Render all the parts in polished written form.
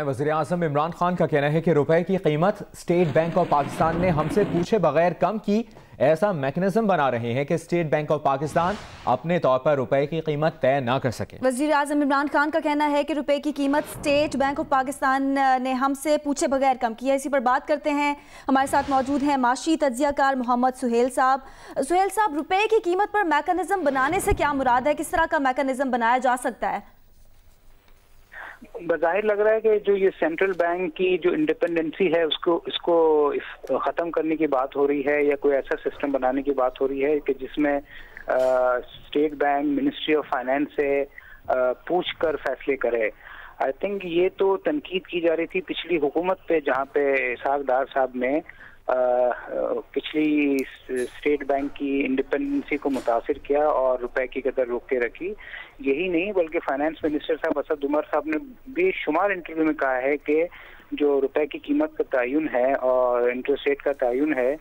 वज़ीर-ए-आज़म इमरान खान का कहना है कि रुपए की कीमत स्टेट बैंक ऑफ पाकिस्तान ने हमसे पूछे बगैर कम की। ऐसा मैकेनिज्म बना रहे हैं कि स्टेट बैंक ऑफ पाकिस्तान अपने तौर पर रुपए की कीमत तय ना कर सके। वज़ीर-ए-आज़म इमरान खान का कहना है कि रुपए की कीमत स्टेट बैंक ऑफ पाकिस्तान ने हमसे पूछे बगैर कम की है। इसी पर बात करते हैं। हमारे साथ मौजूद हैं माशी तज्जियाकार मोहम्मद सुहेल साहब। सुहेल साहब, रुपए की कीमत पर मैकेनिज्म बनाने से क्या मुराद है? किस तरह का मैकेनिज्म बनाया जा सकता है? बज़ाहिर लग रहा है कि जो ये सेंट्रल बैंक की जो इंडिपेंडेंसी है इसको खत्म करने की बात हो रही है, या कोई ऐसा सिस्टम बनाने की बात हो रही है कि जिसमें state bank ministry of finance से पूछ कर फैसले करे। आई थिंक ये तो तनकीद की जा रही थी पिछली हुकूमत पे, जहाँ पे इसहाक डार साहब ने पिछली स्टेट बैंक की इंडिपेंडेंसी को मुतासिर किया और रुपए की कदर रोक के रखी। यही नहीं बल्कि फाइनेंस मिनिस्टर साहब असद उमर साहब ने बेशुमार इंटरव्यू में कहा है कि जो रुपए की कीमत का तयन है और इंटरेस्ट रेट का तयन है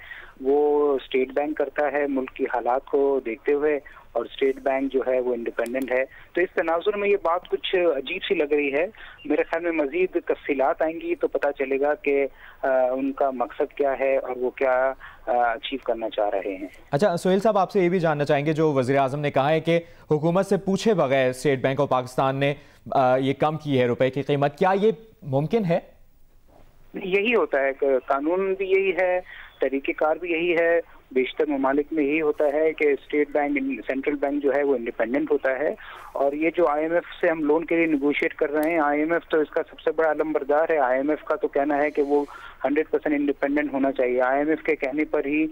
वो स्टेट बैंक करता है मुल्क की हालात को देखते हुए, और स्टेट बैंक जो है वो इंडिपेंडेंट है। तो इस तनाजुर में ये बात कुछ अजीब सी लग रही है। मेरे ख्याल में मजीद तफसीलात आएंगी तो पता चलेगा कि उनका मकसद क्या है और वो क्या अचीव करना चाह रहे हैं। अच्छा सुहेल साहब, आपसे ये भी जानना चाहेंगे, जो वज़ीर-ए-आज़म ने कहा है कि हुकूमत से पूछे बगैर स्टेट बैंक ऑफ पाकिस्तान ने ये कम की है रुपए की कीमत, क्या ये मुमकिन है? यही होता है, कानून भी यही है, तरीक़ेकार भी यही है। बेशतर ममालिक में यही होता है कि स्टेट बैंक सेंट्रल बैंक जो है वो इंडिपेंडेंट होता है। और ये जो IMF से हम लोन के लिए निगोशिएट कर रहे हैं, IMF तो इसका सबसे बड़ा अलंबरदार है। IMF का तो कहना है कि वो 100% इंडिपेंडेंट होना चाहिए। IMF के कहने पर ही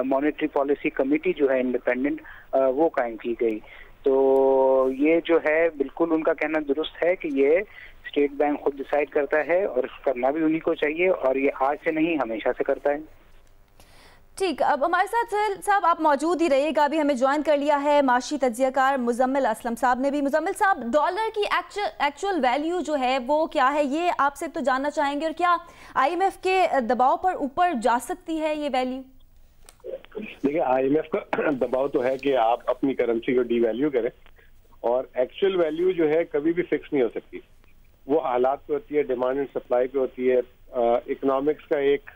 मॉनेटरी पॉलिसी कमेटी जो है इंडिपेंडेंट वो कायम की गई। तो ये जो है बिल्कुल उनका कहना दुरुस्त है कि ये स्टेट बैंक खुद डिसाइड करता है और करना भी उन्हीं को चाहिए, और ये आज से नहीं हमेशा से करता है। ठीक, अब हमारे साथ सुहेल साहब आप मौजूद ही रहिएगा। अभी हमें ज्वाइन कर लिया है माशी तज्जियाकार मुजम्मिल असलम साहब ने भी। मुजम्मिल साहब, डॉलर की एक्चुअल वैल्यू जो है वो क्या है, ये आपसे तो जानना चाहेंगे, और क्या IMF के दबाव पर ऊपर जा सकती है ये वैल्यू? देखिए, IMF का दबाव तो है कि आप अपनी करेंसी को डीवैल्यू करें, और एक्चुअल वैल्यू जो है कभी भी फिक्स नहीं हो सकती। वो हालात पे होती है, डिमांड एंड सप्लाई पे होती है। इकोनॉमिक्स का एक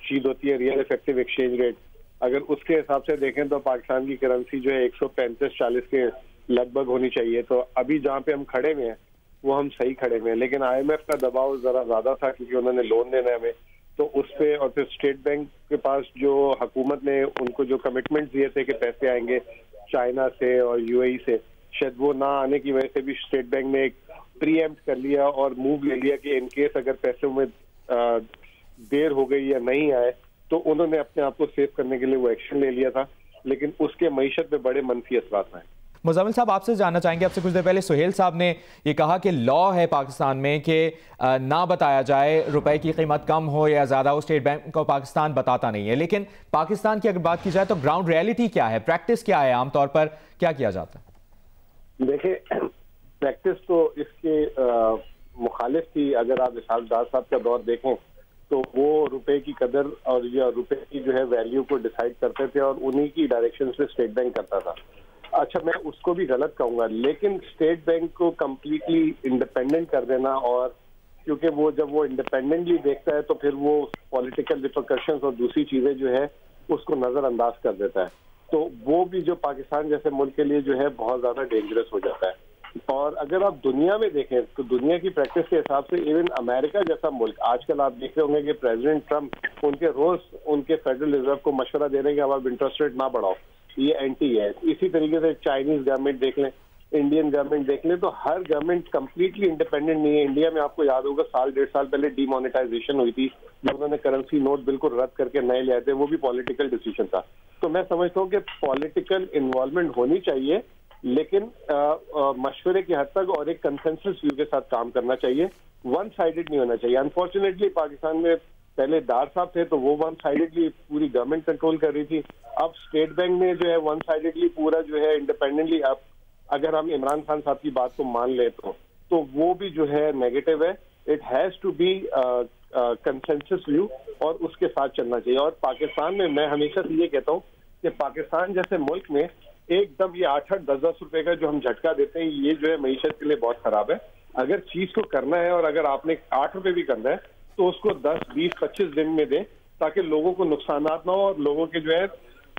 चीज होती है रियल इफेक्टिव एक्सचेंज रेट। अगर उसके हिसाब से देखें तो पाकिस्तान की करेंसी जो है 135-40 के लगभग होनी चाहिए। तो अभी जहाँ पे हम खड़े हुए हैं वो हम सही खड़े हुए हैं, लेकिन IMF का दबाव जरा ज्यादा था क्योंकि उन्होंने लोन देना है हमें, तो उस पे, और फिर स्टेट बैंक के पास जो हुकूमत ने उनको जो कमिटमेंट दिए थे कि पैसे आएंगे चाइना से और UAE से, शायद वो ना आने की वजह से भी स्टेट बैंक ने एक प्रीएम्प्ट कर लिया और मूव ले लिया कि इनकेस अगर पैसों में देर हो गई या नहीं आए तो उन्होंने अपने आप को सेव करने के लिए वो एक्शन ले लिया था, लेकिन उसके मईशत पे बड़े मनफी असरात आए। मुजम्मिल साहब, आपसे जानना चाहेंगे, आपसे कुछ देर पहले सुहेल साहब ने ये कहा कि लॉ है पाकिस्तान में कि ना बताया जाए रुपए की कीमत कम हो या ज़्यादा हो, स्टेट बैंक ऑफ पाकिस्तान बताता नहीं है। लेकिन पाकिस्तान की अगर बात की जाए तो ग्राउंड रियलिटी क्या है, प्रैक्टिस क्या है, आमतौर पर क्या किया जाता है? देखिए, प्रैक्टिस तो इसके मुखालिफ थी। अगर आप इसहाक डार साहब का दौर देखें तो वो रुपए की कदर और या रुपए की जो है वैल्यू को डिसाइड करते थे और उन्हीं की डायरेक्शन से स्टेट बैंक करता था। अच्छा, मैं उसको भी गलत कहूंगा, लेकिन स्टेट बैंक को कम्प्लीटली इंडिपेंडेंट कर देना, और क्योंकि वो जब वो इंडिपेंडेंटली देखता है तो फिर वो पॉलिटिकल रिपरकशंस और दूसरी चीजें जो है उसको नजरअंदाज कर देता है, तो वो भी जो पाकिस्तान जैसे मुल्क के लिए जो है बहुत ज्यादा डेंजरस हो जाता है। और अगर आप दुनिया में देखें तो दुनिया की प्रैक्टिस के हिसाब से इवन अमेरिका जैसा मुल्क, आजकल आप देख रहे होंगे कि प्रेसिडेंट ट्रंप उनके रोज उनके फेडरल रिजर्व को मशवरा दे रहे हैं कि अब आप इंटरेस्ट रेट ना बढ़ाओ, ये एंटी है। इसी तरीके से चाइनीज गवर्नमेंट देख लें, इंडियन गवर्नमेंट देख लें, तो हर गवर्नमेंट कंप्लीटली इंडिपेंडेंट नहीं है। इंडिया में आपको याद होगा 1.5 साल पहले डीमोनेटाइजेशन हुई थी, जब उन्होंने करेंसी नोट बिल्कुल रद्द करके नए ले आए थे, वो भी पॉलिटिकल डिसीजन था। तो मैं समझता हूँ कि पॉलिटिकल इन्वॉल्वमेंट होनी चाहिए, लेकिन मशवरे की हद तक और एक कंसेंसस व्यू के साथ काम करना चाहिए, वन साइडेड नहीं होना चाहिए। अनफॉर्चुनेटली पाकिस्तान में पहले डार साहब थे तो वो वन साइडेडली पूरी गवर्नमेंट कंट्रोल कर रही थी। अब स्टेट बैंक ने जो है वन साइडेडली पूरा जो है इंडिपेंडेंटली, अब अगर हम इमरान खान साहब की बात को मान ले तो वो भी जो है नेगेटिव है। It has to be consensus view और उसके साथ चलना चाहिए। और पाकिस्तान में मैं हमेशा से ये कहता हूँ कि पाकिस्तान जैसे मुल्क में एकदम ये 8-10 रुपए का जो हम झटका देते हैं, ये जो है मईशत के लिए बहुत खराब है। अगर चीज को करना है और अगर आपने 8 रुपए भी करना है तो उसको 10, 20, 25 दिन में दें, ताकि लोगों को नुकसान ना हो और लोगों के जो है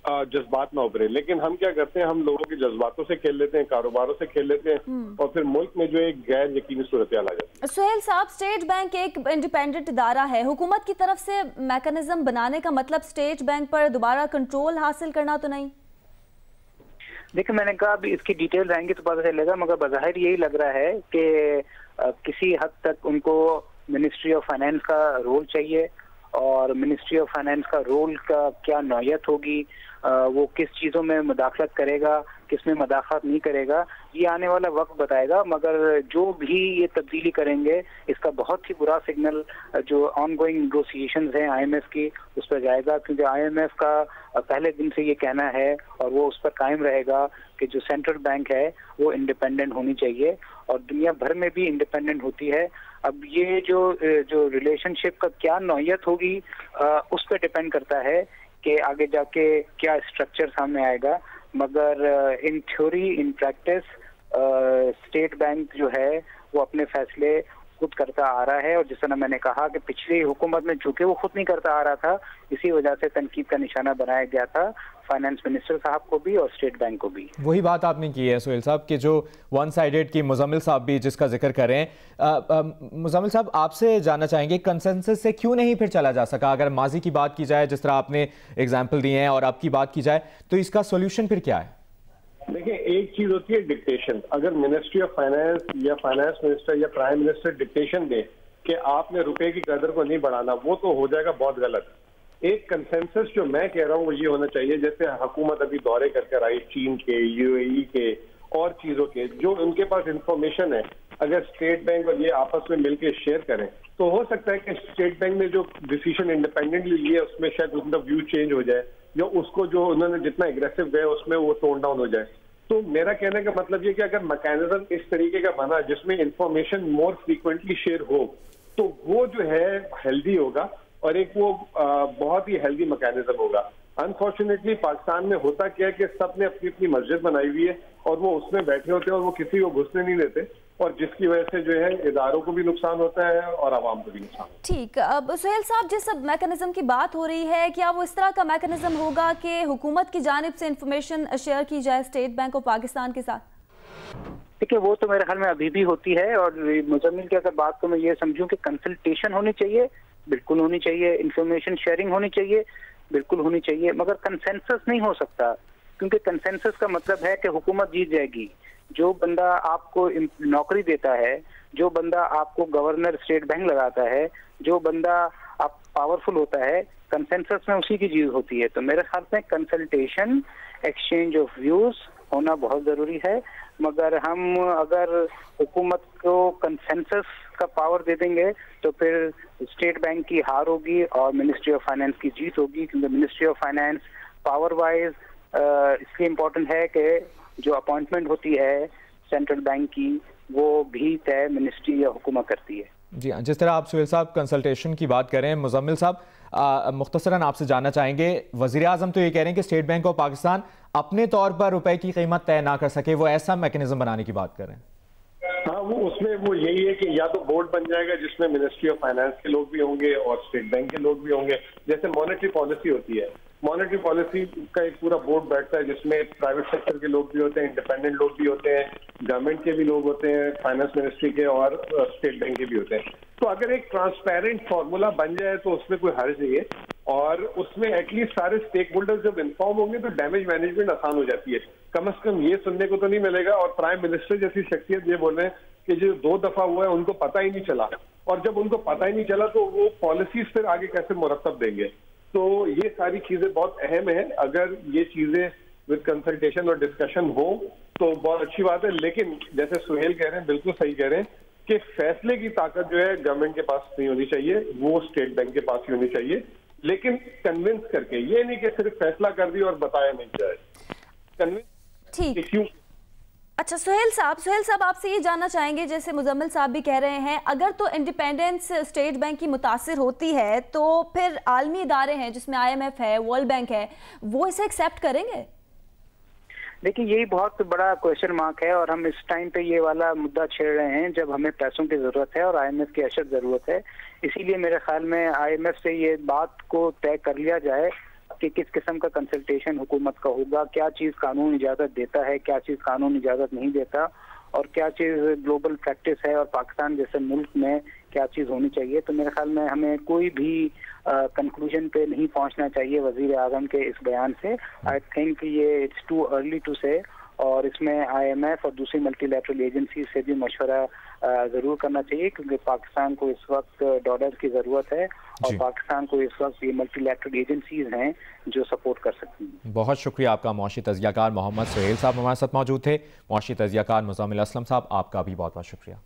जज्बात ना उभरे। लेकिन हम क्या करते हैं, हम लोगों के जज्बातों से खेल लेते हैं, कारोबारों से खेल लेते हैं और फिर मुल्क में जो एक गैर यकीनी सूरत हाल आ जाती है। सुहेल साहब, स्टेट बैंक एक इंडिपेंडेंट इदारा है, हुकूमत की तरफ से मैकेनिज्म बनाने का मतलब स्टेट बैंक पर दोबारा कंट्रोल हासिल करना तो नहीं? देखिए, मैंने कहा अभी इसकी डिटेल रहेंगी तो पता चलेगा, मगर बज़ाहिर यही लग रहा है कि किसी हद तक उनको मिनिस्ट्री ऑफ फाइनेंस का रोल चाहिए, और मिनिस्ट्री ऑफ फाइनेंस का रोल का क्या नौयत होगी, वो किस चीज़ों में मुदाखलत करेगा, किस में मुदाखलत नहीं करेगा, ये आने वाला वक्त बताएगा। मगर जो भी ये तब्दीली करेंगे, इसका बहुत ही बुरा सिग्नल जो ऑनगोइंग नेगोशिएशंस हैं IMF की, उस पर जाएगा, क्योंकि IMF का पहले दिन से ये कहना है और वो उस पर कायम रहेगा कि जो सेंट्रल बैंक है वो इंडिपेंडेंट होनी चाहिए, और दुनिया भर में भी इंडिपेंडेंट होती है। अब ये जो रिलेशनशिप का क्या नौयत होगी, उस पर डिपेंड करता है कि आगे जाके क्या स्ट्रक्चर सामने आएगा। मगर in theory, in practice state bank जो है वो अपने फैसले खुद करता आ रहा है, और जिस तरह मैंने कहा कि पिछली हुकूमत में चूंकि वो खुद नहीं करता आ रहा था, इसी वजह से तनकीद का निशाना बनाया गया था फाइनेंस मिनिस्टर साहब को भी और स्टेट बैंक को भी। वही बात आपने की है सुहेल साहब कि जो वन साइडेड की मुजम्मिल साहब भी जिसका जिक्र करें, मुजम्मिल साहब आपसे जानना चाहेंगे कंसेंसस से क्यों नहीं फिर चला जा सका? अगर माजी की बात की जाए, जिस तरह आपने एग्जाम्पल दिए हैं, और अब की बात की जाए, तो इसका सोल्यूशन फिर क्या है? देखिए, एक चीज होती है डिक्टेशन। अगर मिनिस्ट्री ऑफ फाइनेंस या फाइनेंस मिनिस्टर या प्राइम मिनिस्टर डिक्टेशन दे कि आपने रुपए की कदर को नहीं बढ़ाना, वो तो हो जाएगा बहुत गलत। एक कंसेंसस जो मैं कह रहा हूँ वो ये होना चाहिए, जैसे हुकूमत अभी दौरे करके आई चीन के, UAE के और चीजों के, जो उनके पास इंफॉर्मेशन है, अगर स्टेट बैंक और ये आपस में मिलकर शेयर करें तो हो सकता है कि स्टेट बैंक ने जो डिसीजन इंडिपेंडेंटली लिए उसमें शायद उनका व्यू चेंज हो जाए, या उसको जो उन्होंने जितना एग्रेसिव गए उसमें वो टोन डाउन हो जाए। तो मेरा कहने का मतलब ये कि अगर मैकेनिज्म इस तरीके का बना जिसमें इंफॉर्मेशन मोर फ्रीक्वेंटली शेयर हो, तो वो जो है हेल्दी होगा और एक वो बहुत ही हेल्दी मैकेनिज्म होगा। अनफॉर्चुनेटली पाकिस्तान में होता क्या है कि सब ने अपनी अपनी मस्जिद बनाई हुई है और वो उसमें बैठे होते हैं और वो किसी को घुसने नहीं देते, और जिसकी वजह से जो है इदारों को भी नुकसान होता है और आवाम को भी नुकसान। ठीक, अब सुहेल साहब, जिस मैकेनिज्म की बात हो रही है, क्या वो इस तरह का मैकेनिज्म होगा कि हुकूमत की जानिब से इंफॉर्मेशन शेयर की जाए स्टेट बैंक ऑफ पाकिस्तान के साथ? देखिए, वो तो मेरे ख्याल में अभी भी होती है, और मुजम्मिल की अगर बात को मैं ये समझूं कि कंसल्टेशन होनी चाहिए, बिल्कुल होनी चाहिए, इंफॉर्मेशन शेयरिंग होनी चाहिए, बिल्कुल होनी चाहिए, मगर कंसेंसस नहीं हो सकता, क्योंकि कंसेंसस का मतलब है कि हुकूमत जीत जाएगी। जो बंदा आपको नौकरी देता है, जो बंदा आपको गवर्नर स्टेट बैंक लगाता है, जो बंदा आप पावरफुल होता है, कंसेंसस में उसी की चीज होती है। तो मेरे ख्याल में कंसल्टेशन, एक्सचेंज ऑफ व्यूज होना बहुत जरूरी है, मगर हम अगर हुकूमत को कंसेंसस का पावर दे देंगे तो फिर स्टेट बैंक की हार होगी और मिनिस्ट्री ऑफ फाइनेंस की जीत होगी, क्योंकि ministry of finance power wise इसलिए इम्पोर्टेंट है कि जो अपॉइंटमेंट होती है सेंट्रल बैंक की, वो भी तय मिनिस्ट्री या हुकूमत करती है। जी हाँ, जिस तरह आप सुहेल साहब कंसल्टेशन की बात करें, मुजम्मिल साहब मुख्तसरन आपसे जानना चाहेंगे, वज़ीर आज़म तो ये कह रहे हैं कि स्टेट बैंक ऑफ पाकिस्तान अपने तौर पर रुपए की कीमत तय ना कर सके, वो ऐसा मैकेनिज्म बनाने की बात कर रहे हैं। हाँ, वो उसमें वो यही है कि या तो बोर्ड बन जाएगा जिसमें मिनिस्ट्री ऑफ फाइनेंस के लोग भी होंगे और स्टेट बैंक के लोग भी होंगे, जैसे मॉनेटरी पॉलिसी होती है। मॉनेटरी पॉलिसी का एक पूरा बोर्ड बैठता है जिसमें प्राइवेट सेक्टर के लोग भी होते हैं, इंडिपेंडेंट लोग भी होते हैं, गवर्नमेंट के भी लोग होते हैं, फाइनेंस मिनिस्ट्री के और स्टेट बैंक के भी होते हैं। तो अगर एक ट्रांसपेरेंट फॉर्मूला बन जाए तो उसमें कोई हर्ज नहीं है, और उसमें एटलीस्ट सारे स्टेक होल्डर्स जब इन्फॉर्म होंगे तो डैमेज मैनेजमेंट आसान हो जाती है। कम से कम ये सुनने को तो नहीं मिलेगा, और प्राइम मिनिस्टर जैसी शख्सियत ये बोल रहे हैं कि जो 2 दफा हुआ है उनको पता ही नहीं चला, और जब उनको पता ही नहीं चला तो वो पॉलिसीज फिर आगे कैसे मुरतब देंगे। तो ये सारी चीजें बहुत अहम है। अगर ये चीजें विद कंसल्टेशन और डिस्कशन हो तो बहुत अच्छी बात है, लेकिन जैसे सुहेल कह रहे हैं, बिल्कुल सही कह रहे हैं कि फैसले की ताकत जो है गवर्नमेंट के पास नहीं होनी चाहिए, वो स्टेट बैंक के पास ही होनी चाहिए, लेकिन कन्विंस करके, ये नहीं कि सिर्फ फैसला कर दिया और बताया नहीं जाए, कन्विंस। ठीक, क्यों? अच्छा सुहेल साहब आपसे ये जानना चाहेंगे, जैसे मुजम्मिल साहब भी कह रहे हैं, अगर तो इंडिपेंडेंस स्टेट बैंक की मुतासिर होती है तो फिर आलमी इदारे हैं जिसमें IMF है, वर्ल्ड बैंक है, वो इसे एक्सेप्ट करेंगे? देखिए यही बहुत बड़ा क्वेश्चन मार्क है, और हम इस टाइम पे ये वाला मुद्दा छेड़ रहे हैं जब हमें पैसों की जरूरत है और आईएमएफ की अशद जरूरत है। इसीलिए मेरे ख्याल में आईएमएफ से ये बात को तय कर लिया जाए कि किस किस्म का कंसल्टेशन हुकूमत का होगा, क्या चीज कानून इजाजत देता है, क्या चीज कानून इजाजत नहीं देता, और क्या चीज ग्लोबल प्रैक्टिस है और पाकिस्तान जैसे मुल्क में क्या चीज होनी चाहिए। तो मेरे ख्याल में हमें कोई भी कंक्लूजन पे नहीं पहुंचना चाहिए वजीर आजम के इस बयान से। आई थिंक ये इट्स टू अर्ली टू से, और इसमें आईएमएफ और दूसरी मल्टीलैटरल एजेंसी से भी मशवरा जरूर करना चाहिए, क्योंकि पाकिस्तान को इस वक्त डॉलर की जरूरत है और पाकिस्तान को इस वक्त ये मल्टीलैटरल एजेंसीज हैं जो सपोर्ट कर सकती हैं। बहुत शुक्रिया आपका। मुआशी तज्जियाकार मोहम्मद सुहेल साहब हमारे साथ मौजूद थे। मुआशी तज्जियाकार मुज़म्मिल असलम साहब, आपका भी बहुत बहुत शुक्रिया।